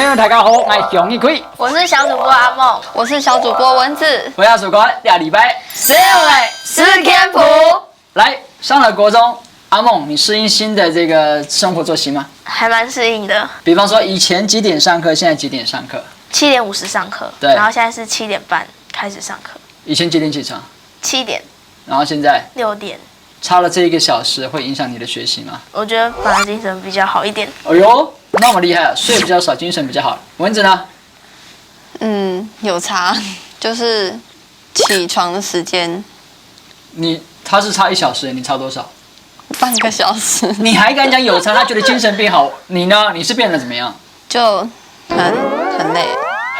朋友大家好，我是杨一奎，我是小主播阿梦，我是小主播蚊子。回到曙光2礼拜16位10天谱。来上了国中，阿梦，你适应新的这个生活作息吗？还蛮适应的。比方说以前几点上课，现在几点上课7点50上课，对，然后现在是7点半开始上课。以前几点起床？7点。然后现在6点。差了这1个小时，会影响你的学习吗？我觉得反而精神比较好一点。哎呦，那么厉害，睡比较少，精神比较好。蚊子呢？有差，就是起床的时间。他是差1小时，你差多少？半个小时。你还敢讲有差？他觉得精神变好，你呢？你是变得怎么样？就很累。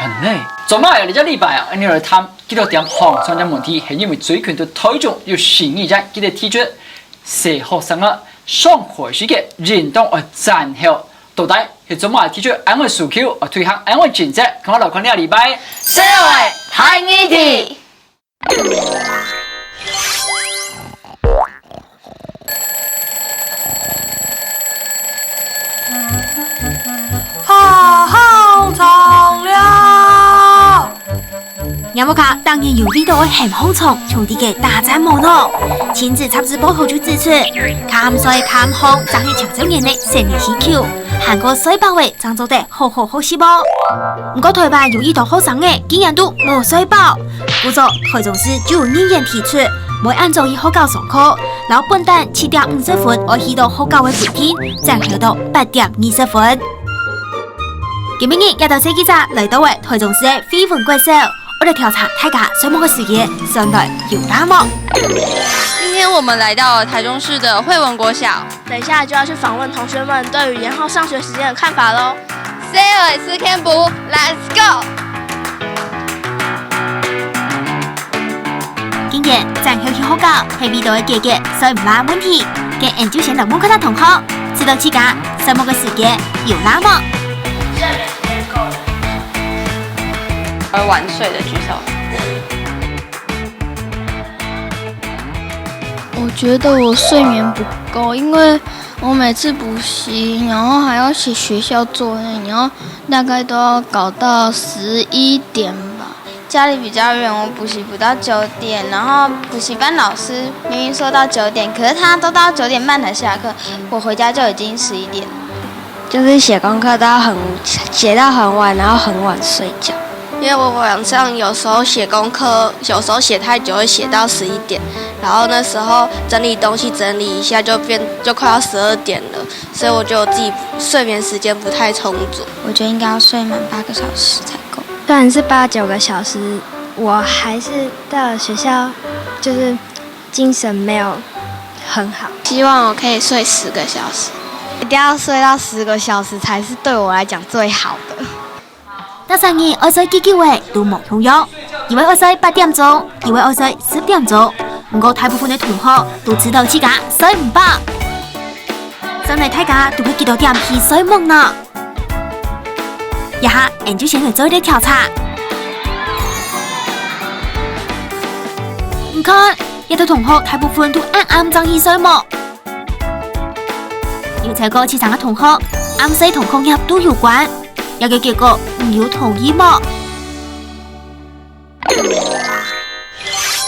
很累。做乜嘢？你只禮拜啊，你嚟探幾多點行上嘅問題，係因為最近的推重要選一隻，佢哋提出社學生啊上學時嘅運動而戰後，到底係做乜提出安慰訴求而推行安慰政策？咁我來看呢個禮拜16位睇議題。好长了。有冇卡當然有味道嘅鹹香腸，從啲嘅大讚無諾。親自插直報後就指出，鹹水鹹香就係長洲人嘅成年喜劇，韓國水包圍爭做得好食噃。唔過台灣有意圖學生嘅竟然都冇水飽，故作台中市就有議員提出，每按照以學校上課，然後本單7點50分，而去到學校嘅半天，再去到8點20分。今日也到這記者來到嘅台中市嘅飛雲國小，我哋調查大家水母嘅事件，相對有大幕。今天我們來到了台中市的惠文國小，等一下就要去訪問同學們對於延後上學時間的看法嘍。16位10天譜 ，Let's go！今日正向去學校係味道嘅姐姐，所以唔拉問題。嘅研究生同門口嘅同學知道自家水母嘅事件有大幕。晚睡的舉手。我覺得我睡眠不夠，因為我每次補習，然後還要寫學校作業，然後大概都要搞到11點吧。家裡比較遠，我補習不到9點，然後補習班老師明明說到9點，可是他都到9點半才下課，我回家就已經11點。就是寫功課寫到很晚，然後很晚睡覺。因為我晚上有時候寫功課，有時候寫太久會寫到11點，然後那時候整理東西整理一下就快要12點了，所以我覺得我自己睡眠時間不太充足。我覺得應該要睡滿8個小時才夠。雖然是8、9個小時，我還是到了學校就是精神沒有很好。希望我可以睡10個小時，一定要睡到10個小時才是對我來講最好的。那3人愛睡幾位都冇同樣，一位愛睡8點鐘，一位愛睡10點鐘。不過大部分嘅同學都知道自己睡唔飽，真係大家都會幾多點去睡夢呢？一下研究生嚟做啲調查，唔看一啲同學大部分都啱爭意睡夢，有超過7成嘅同學啱睡同工業都有關。有嘅結果唔要同意麼？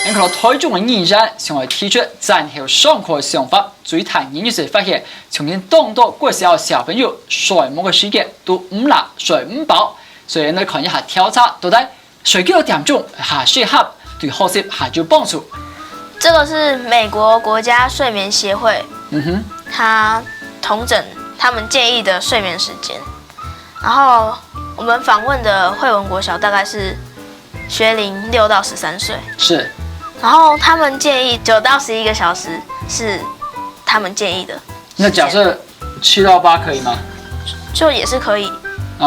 你看到台中嘅議員成為提出戰後上課嘅想法，最談研究者發現，從前當多國小小朋友睡夢嘅時間都唔辣睡唔飽，所以呢看一下調查到底睡幾多點鐘係適合對學習係有幫助。這個是美國國家睡眠協會，它統整他們建議的睡眠時間。然後我們訪問的惠文國小大概是學齡6到13歲，是。然後他們建議9到11個小時是他們建議的。那假設7到8可以嗎？就也是可以，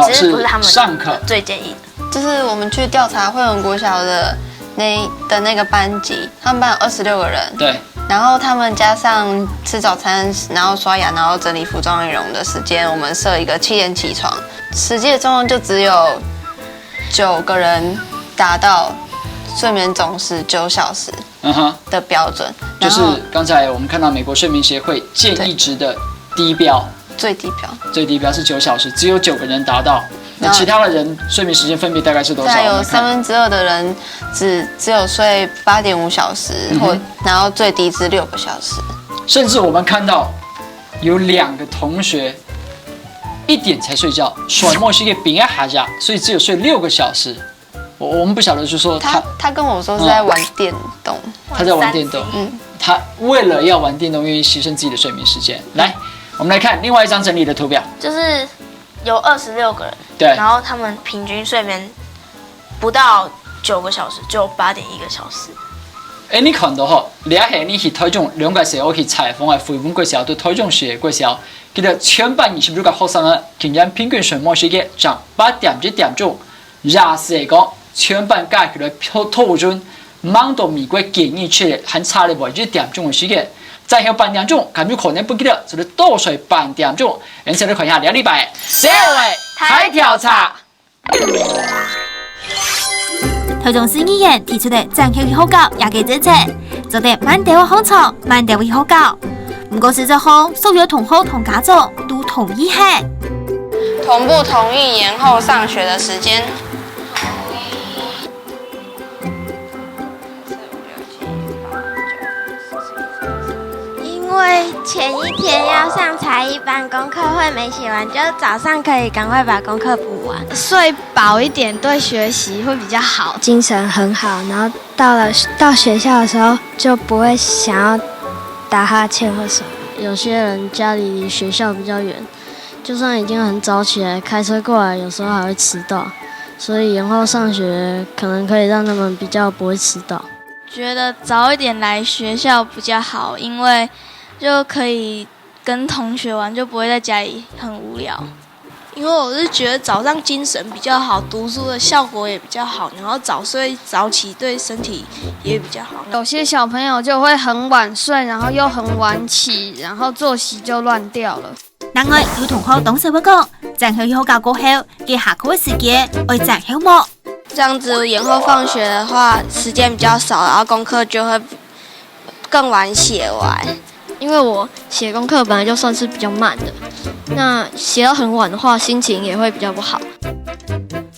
只是不是他們上課最建議的。就是我們去調查惠文國小的那個班級，他們班有26個人。對。然後他們加上吃早餐，然後刷牙，然後整理服裝內容的時間，我們設一個7點起床，實際的狀況就只有9個人達到睡眠總時9小時的標準。就是剛才我們看到美國睡眠協會建議值的低標，最低標是9小時，只有9個人達到。那其他的人睡眠时间分别大概是多少？再有2/3的人只有睡8.5小时，然后最低至6个小时。甚至我们看到有2个同学1点才睡觉，甩墨是一个平安下家，所以只有睡6个小时。我们不晓得，就说他跟我说是在玩电动，他在玩电动，他为了要玩电动，愿意牺牲自己的睡眠时间。来，我们来看另外一张整理的图表，就是有26个人，对，然后他们平均睡眠不到9个小时，就8.1个小时。你看到吼，俩係你去台中2個時候去採訪嘅繪本嘅時候，到台中市嘅時候，佢哋全班26個學生啊，竟然平均睡眠時間長8點幾點鐘，廿四嚟講，全班解決咗討論，忙到美國建議出嚟，還差咗1點鐘嘅時間，再後半點鐘，感覺可能不記得，就係多睡半點鐘。然後嚟看下2禮拜社會大調查。台中市議員提出的增強好教也嘅政策，做得慢點好長，慢點好教。不過實際上，所有同學同家長都同意係同不同意延後上學的時間？因為前一天要上才藝班，功課會沒寫完，就早上可以趕快把功課補完，睡飽一點對學習會比較好，精神很好，然後到學校的時候就不會想要打哈欠或什麼。有些人家裡離學校比較遠，就算已經很早起來開車過來，有時候還會遲到，所以延後上學可能可以讓他們比較不會遲到。覺得早一點來學校比較好，因為就可以跟同學玩，就不會在家裡很無聊。因為我是覺得早上精神比較好，讀書的效果也比較好，然後早睡早起對身體也比較好。有些小朋友就會很晚睡，然後又很晚起，然後作息就亂掉了。另外，有同學當時會講，增強好教過後，嘅下課嘅時間會增好麼？這樣子延後放學的話，時間比較少，然後功課就會更晚寫完。因為我寫功課本來就算是比較慢的，那寫到很晚的話，心情也會比較不好。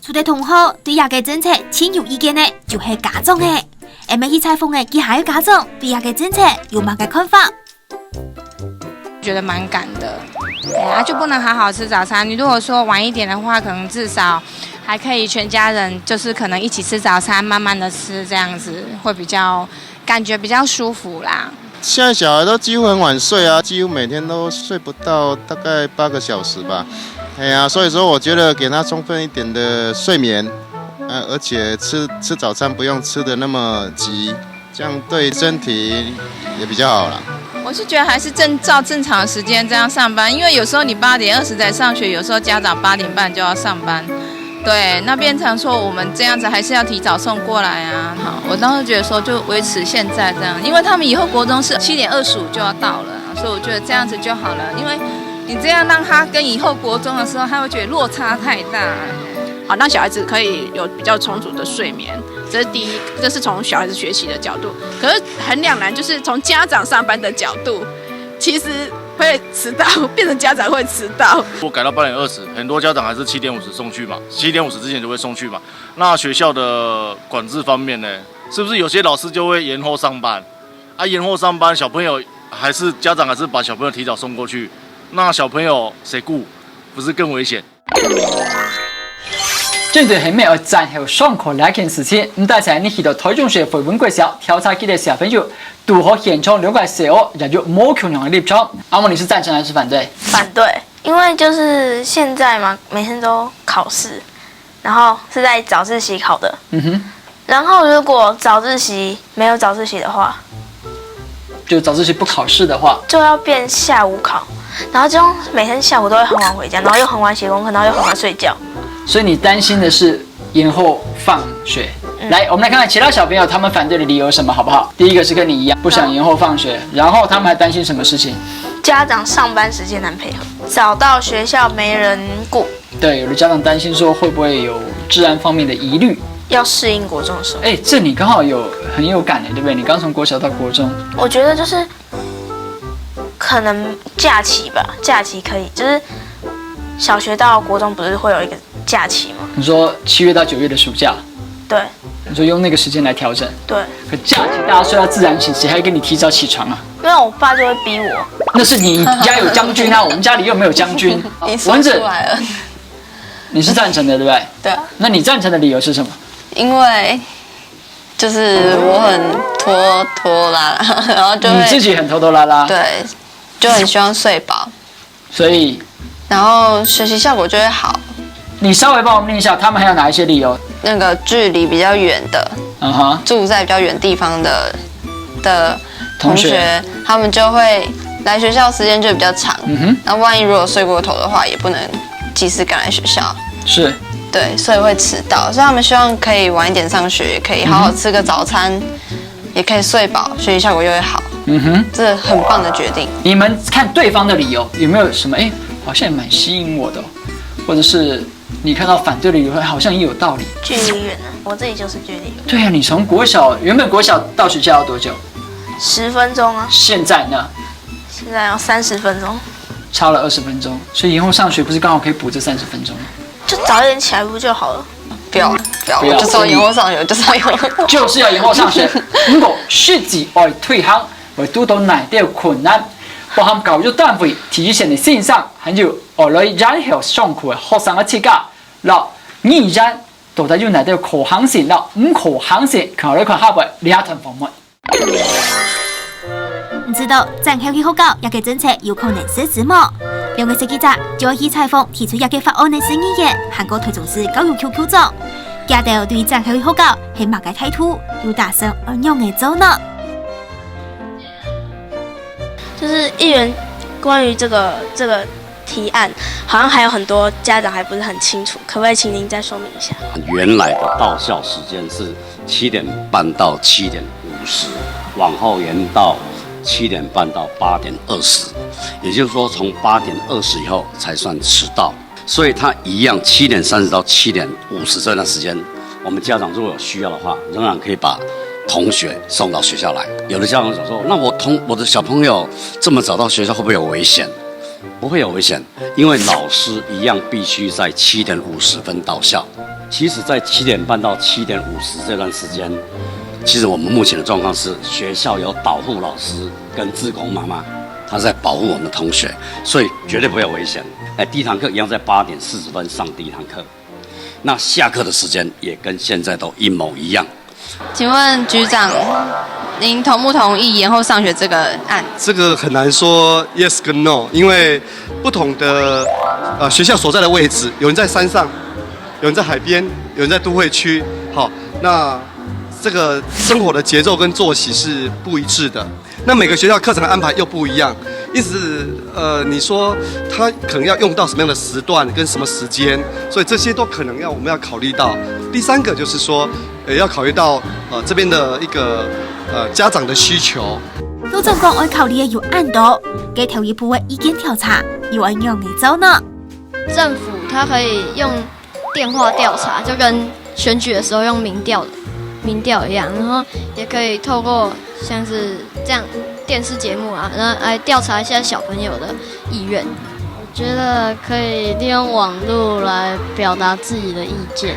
除咗同學對亞嘅政策親有意見呢，就係家長嘅。MA 採訪嘅其他嘅家長對亞嘅政策有乜嘅看法？覺得蠻趕的，就不能好好吃早餐。你如果說晚一點的話，可能至少還可以全家人就是可能一起吃早餐，慢慢的吃，這樣子會比較感覺比較舒服啦。現在小孩都幾乎很晚睡啊，幾乎每天都睡不到大概8個小時吧。所以說我覺得給他充分一點的睡眠，而且吃早餐不用吃得那麼急，這樣對身體也比較好啦。我是覺得還是照正常的時間這樣上班，因為有時候你8點20才上學，有時候家長8點半就要上班。對，那變成說我們這樣子還是要提早送過來啊。好，我當時覺得說就維持現在這樣，因為他們以後國中是7點25就要到了，所以我覺得這樣子就好了。因為你這樣讓他跟以後國中的時候，他會覺得落差太大。好，讓小孩子可以有比較充足的睡眠，這是第一，這是從小孩子學習的角度。可是很兩難，就是從家長上班的角度，其實會遲到，變成家長會遲到。我改到8點20，很多家長還是7點50送去嘛，7點50之前就會送去嘛。那學校的管制方面呢，是不是有些老師就會延後上班？延後上班，小朋友還是家長還是把小朋友提早送過去，那小朋友誰顧？不是更危險？針對係咩要增後上課呢件事情，大家你去到台中市繪本學校調查佢哋小朋友如何現場了解社會，也就冇共同的立場。阿莫，你是贊成還是反對？反對，因為就是現在嘛，每天都考試，然後是在早自習考的。然後如果早自習沒有早自習的話，就早自習不考試的話，就要變下午考，然後這樣每天下午都會很晚回家，然後又很晚寫功課，然後又很晚睡覺。所以你擔心的是延後放學。來，我們來看看其他小朋友他們反對的理由是什麼，好不好？第一個是跟你一樣，不想延後放學，然後他們還擔心什麼事情？家長上班時間難配合，早到學校沒人顧。對，有的家長擔心說會不會有治安方面的疑慮，要適應國中的生活。這你剛好很有感的，對不對？你剛從國小到國中，我覺得就是可能假期吧，假期可以，就是小學到國中不是會有一個假期嘛。你说7月到9月的暑假，对你说用那个时间来调整，对，可假期大家睡到自然醒，谁还跟你提早起床啊？因为我爸就会逼我。那是你家有将军啊，我们家里又没有将军。你说蚊子出来了，你是赞成的，对不对？对啊，那你赞成的理由是什么？因为就是我很拖拉拉，然后就会你自己很拖拖拉拉，对，就很希望睡饱，所以然后学习效果就会好。你稍微帮我们念一下，他们还有哪一些理由？那个距离比较远的，住在比较远地方的同学，他们就会来学校时间就比较长。那万一如果睡过头的话，也不能及时赶来学校。是。对，所以会迟到，所以他们希望可以晚一点上学，也可以好好吃个早餐，也可以睡饱，学习效果就会好。这很棒的决定。你们看对方的理由有没有什么？好像也蛮吸引我的，或者是你看到反对的理由，好像也有道理。距离远啊，我自己就是距离远。对啊，你从原本国小到学校要多久？10分钟啊。现在呢？现在要30分钟，差了20分钟，所以以后上学不是刚好可以补这30分钟吗？就早一点起来不就好了？不要，我就是要延后上学，就是要延后上学。如果設置愛退行，會遇到哪啲困難？包含教育單位提前的線上，還有外來然後上課的學生嘅設計。嗱，依然到底有哪啲可行性？嗱，唔可行性，看嚟看下邊兩團方案。唔知道戰後嘅學校一個政策有可能實施麼？兩個設計者就可以採訪提出一個法案的審議員，韓國推崇是教育 QQ 組。家長對戰後嘅學校係乜嘅態度？又打算怎樣嘅做呢？就是議員關於這個提案，好像還有很多家長還不是很清楚，可不可以請您再說明一下？原來的到校時間是7點半到7點50，往後延到7點半到8點20，也就是說從8點20以後才算遲到，所以他一樣7點30到7點50這段時間，我們家長如果有需要的話，仍然可以把同學送到學校來。有的家長想說，那我的小朋友這麼早到學校會不會有危險？不會有危險，因為老師一樣必須在7點50分到校。其實在7點半到7點50這段時間，其實我們目前的狀況是學校有導護老師跟志工媽媽，他在保護我們的同學，所以絕對不會有危險。第一堂課一樣在8點40分上第一堂課，那下課的時間也跟現在都一模一樣。請問局長，您同不同意延後上學這個案？這個很難說 yes 跟 no， 因為不同的學校所在的位置，有人在山上，有人在海邊，有人在都會區，好，那這個生活的節奏跟作息是不一致的。那每個學校課程的安排又不一樣，因此你說他可能要用到什麼樣的時段跟什麼時間，所以這些都可能我們要考慮到。第三個就是說，要考慮到這邊的一個家長的需求。都總講愛考慮嘅有案多，給頭一部嘅意見調查有按樣嘅走呢？政府它可以用電話調查，就跟選舉的時候用民調一樣，然後也可以透過像是這樣電視節目啊，然後來調查一下小朋友的意願。我覺得可以利用網絡來表達自己的意見。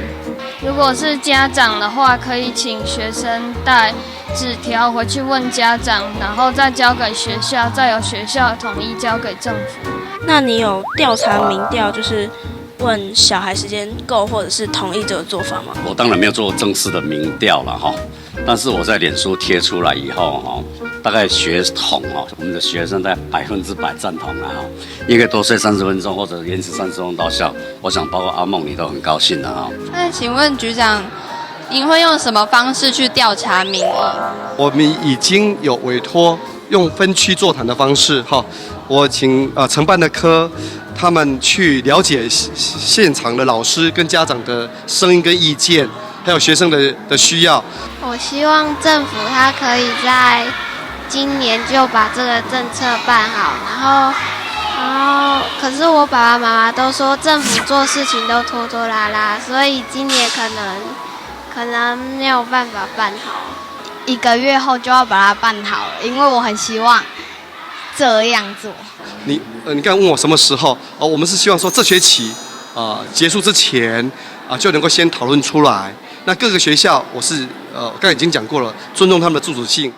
如果是家長的話，可以請學生帶紙條回去問家長，然後再交給學校，再由學校統一交給政府。那你有調查民調，就是問小孩時間夠或者是同意這個做法嗎？我當然沒有做正式的民調了哈，但是我在臉書貼出來以後哈，大概學童哈，我們的學生在100%贊同啊哈，一個多睡30分鐘或者延遲30分鐘到校，我想包括阿夢你都很高興的哈。那請問局長，您會用什麼方式去調查民意？我們已經有委託用分區座談的方式哈，我請承辦的科他們去了解現場的老師跟家長的聲音跟意見，還有學生的需要。我希望政府它可以在今年就把這個政策辦好，然後可是我爸爸媽媽都說政府做事情都拖拖拉拉，所以今年可能沒有辦法辦好，1個月後就要把它辦好了，因為我很希望這樣做。你剛問我什麼時候？我們是希望說這學期结束之前就能够先讨论出来。那各个学校我是刚才已经讲过了，尊重他们的自主性。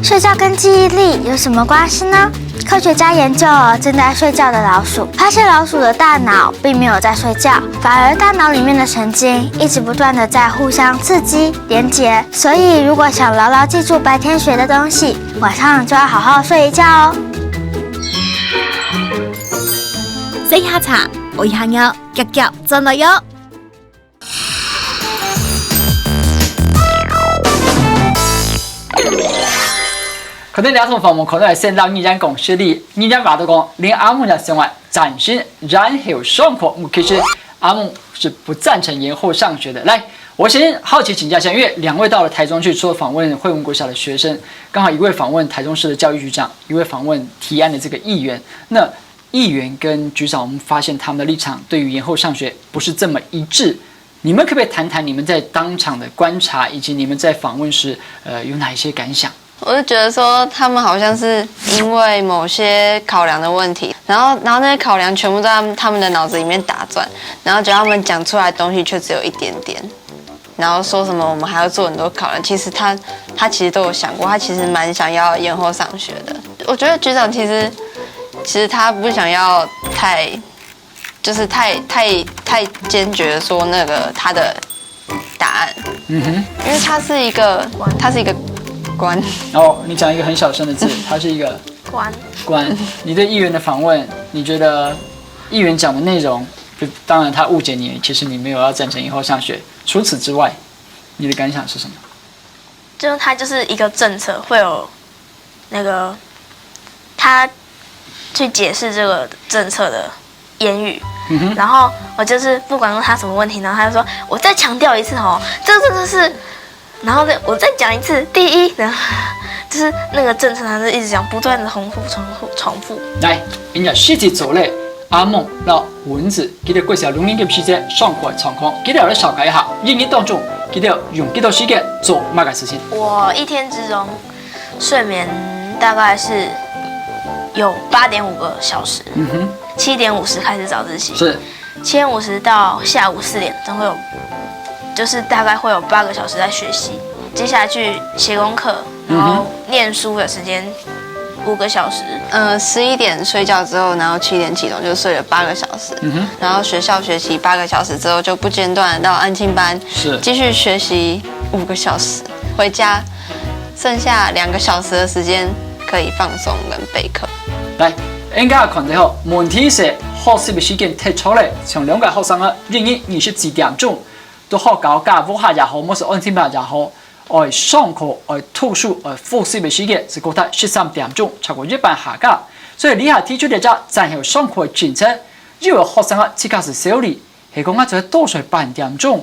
睡觉跟记忆力有什么关系呢？科学家研究正在睡觉的老鼠，发现老鼠的大脑并没有在睡觉，反而大脑里面的神经一直不断的在互相刺激连结。所以如果想牢牢记住白天学的东西，晚上就要好好睡一觉哦。洗一下茶，我一下腰，腳腳真的喲。可能两种访问可能係先讓人家講實力，人家話到講，連阿蒙嘅生活展現然後上課，其實阿蒙是不贊成延後上學的。來，我先好奇請教一下，因為兩位到了台中去，除了訪問惠文國小的學生，剛好一位訪問台中市的教育局長，一位訪問提案的這個議員。那議員跟局長，我們發現他們的立場對於延後上學不是這麼一致。你們可不可以談談你們在當場的觀察，以及你們在訪問時，有哪一些感想？我就覺得說，他們好像是因為某些考量的問題，然後那些考量全部在他們的腦子裡面打轉，然後覺得他們講出來的東西卻只有一點點，然後說什麼我們還要做很多考量，其實他其實都有想過，他其實蠻想要延後上學的。我覺得局長其實他不想要太堅決的說那個他的答案，因為他是一個官哦，你講一個很小聲的字，它是一個官。你對議員的訪問，你覺得議員講的內容，當然他誤解你，其實你沒有要贊成以後上學。除此之外，你的感想是什麼？就是他就是一個政策，會有那個他去解釋這個政策的言語。然後我就是不管問他什麼問題，然後他就說：“我再強調一次哦，這個真的是。”然後我再講一次，第一，然後就是那個政策，他是一直講，不斷的重複。來，人家實際做咧，阿蒙到蚊子，佢哋嗰時候用呢個時間上課狀況，佢哋有啲小解下，一年當中，佢哋用幾多時間做乜嘅事情？我一天之中睡眠大概是有8.5個小時，7點50開始早自習，是7點50到下午4點，總會有。就是大概會有8個小時在學習，接下來去寫功課，然後念書的時間5個小時。11點睡覺之後，然後7點起床，就睡了8個小時。然後學校學習8個小時之後，就不間斷到安親班，繼續學習5個小時，回家剩下2個小時的時間可以放鬆跟備課。來，應該看到後，問題是學習的時間太長了，從2個學生啊，因為20點鐘。都學校教課下也好，或是安親班也好，上課圖書複習的時間是高達13點鐘，超過一半下架。所以你下提出嚟只暫後上課進程，因為學生啊即刻是小理，係講就多睡半點鐘，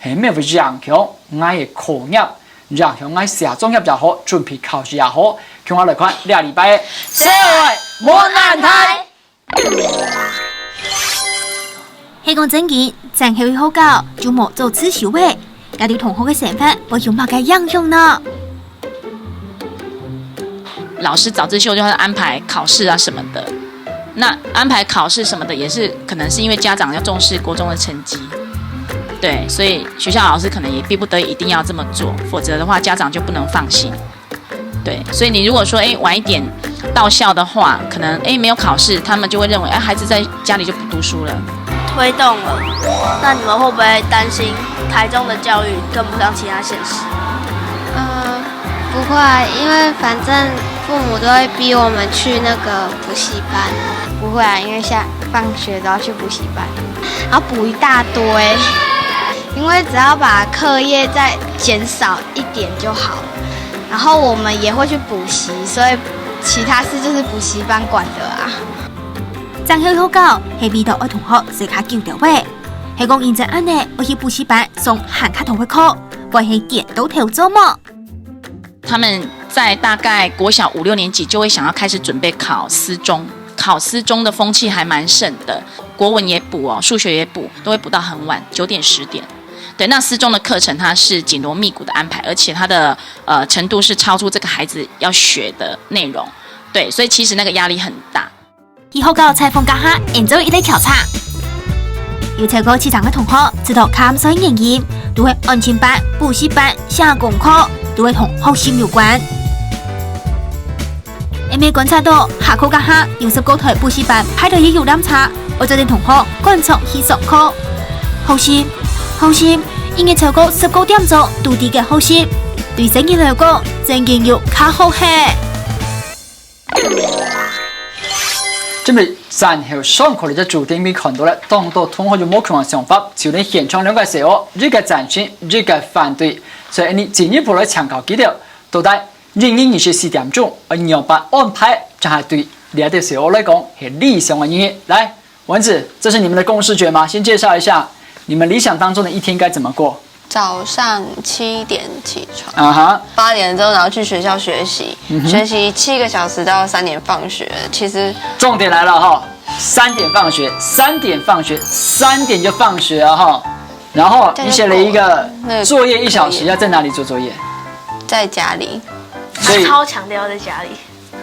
係咩會影響我嘅課業，影響我寫作業也好，準備考試也好。從我來看，2禮拜社會無難題。係講真嘅，真係好教就冇做此小位，有啲同學嘅想法會用乜嘅應用呢？老師早自修就會安排考試啊什麼的，那安排考試什麼的也是可能是因為家長要重視國中的成績，對，所以學校老師可能也逼不得已一定要這麼做，否則的話家長就不能放心。對，所以你如果說晚一點到校的話，可能沒有考試，他們就會認為孩子在家裡就不讀書了。推動了，那你們會不會擔心台中的教育跟不上其他縣市？不會，因為反正父母都會逼我們去那個補習班。不會啊，因為放學都要去補習班，然後補一大堆，因為只要把課業再減少一點就好。然後我們也會去補習，所以其他事就是補習班管的啊。真係好教，係味道愛同學時刻叫條位，係講現在安呢，我去補習班送韓卡同學課，為係點都調做麼？他們在大概國小5、6年級就會想要開始準備考私中，考私中的風氣還蠻盛的，國文也補哦，數學也補，都會補到很晚，9點10點。对，那私中的课程它是紧锣密鼓的安排，而且它的程度是超出这个孩子要学的内容。对，所以其实那个压力很大。以後到採訪家下，研究一類調查，有超過7成嘅同學知道監所營業都係安親班、補習班、寫功課都係同學習有關。因為觀察到下課家下有19台補習班排隊有點差，我就令同學趕速去上課。學習，因為超過19點鐘到啲嘅學習，對成績嚟講真係要較好些。準備站後上課嘅主點面看到咧，當多同學有冇同樣想法，就連現場兩個時候，一個贊成，一個反對，所以你進一步來參考幾條，到底人人24點鐘，2班安排，就係對兩個時候來講係理想嘅意義。來，丸子，這是你們的共識決嗎？先介紹一下你們理想當中的一天該怎麼過。早上7點起床，8點之後然後去學校學習，學習7個小時到3點放學。其實重點來了哈，3點放學，3點就放學啊哈。然後你寫了一個作業1小時，要在哪裡做作業？在家裡。所以超強調在家裡。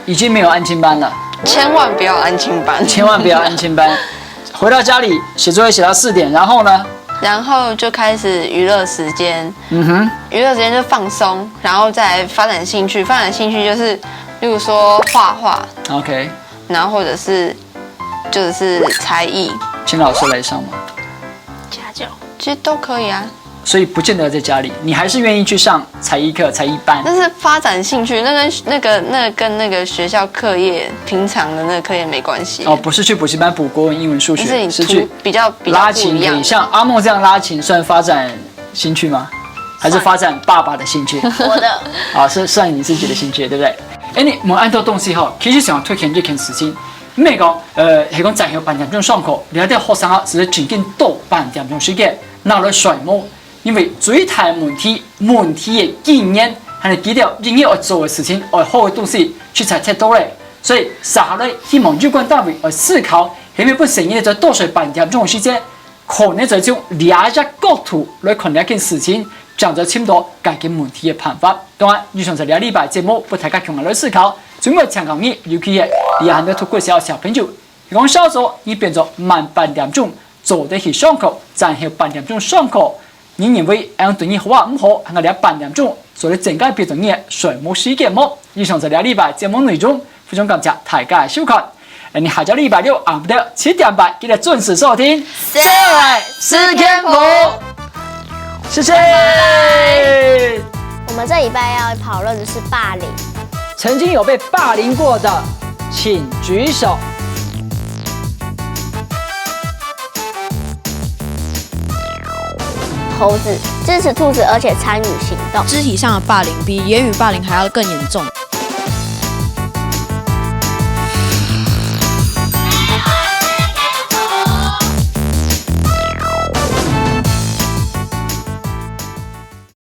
已經沒有安親班了。千萬不要安親班。千萬不要安親班。回到家裡寫作業寫到4點，然後呢？然後就開始娛樂時間，娛樂時間就放鬆，然後再來發展興趣。發展興趣就是，例如說畫畫 ，OK， 然後或者是就是才藝，請老師來上嗎？家教其實都可以啊。所以不見得在家裡，你還是願意去上才藝課、才藝班。但是發展興趣，那跟那個學校課業平常的那個課業沒關係。哦，不是去補習班補國文、英文、數學，是去比較拉琴。可以像阿夢這樣拉琴，算發展興趣嗎？還是發展爸爸的興趣？我的。啊，是算你自己的興趣，對不對？哎，你冇按到東西後，其實想推薦一件事情，唔係講係講在校8點鐘上課，你啲學生啊，是僅僅到8點鐘時間，鬧來甩毛。因為最大問題嘅經驗係幾條應該要做嘅事情，要好嘅東西去才睇到咧。所以下來希望有關單位要思考，係咪本身呢在多數8點鐘嘅時間，可能就用兩隻角度來看呢件事情，講咗差唔多解決問題嘅辦法。當然，以上就兩禮拜節目，不大家共同來思考，準備參考你，尤其係你還沒讀過小朋友，講小組你變咗慢8點鐘做得去上課，然後8點鐘上課。你認為按對你好啊唔好，係我哋8點鐘做你整個變成嘅水母時間麼？以上就兩禮拜節目內容，非常感謝大家收看。你下週禮拜6下午的7點半記得準時收聽。謝謝四天福，謝謝。我們這禮拜要討論的是霸凌。曾經有被霸凌過的，請舉手。猴子支持兔子，而且參與行動。肢體上的霸凌比言語霸凌還要更嚴重。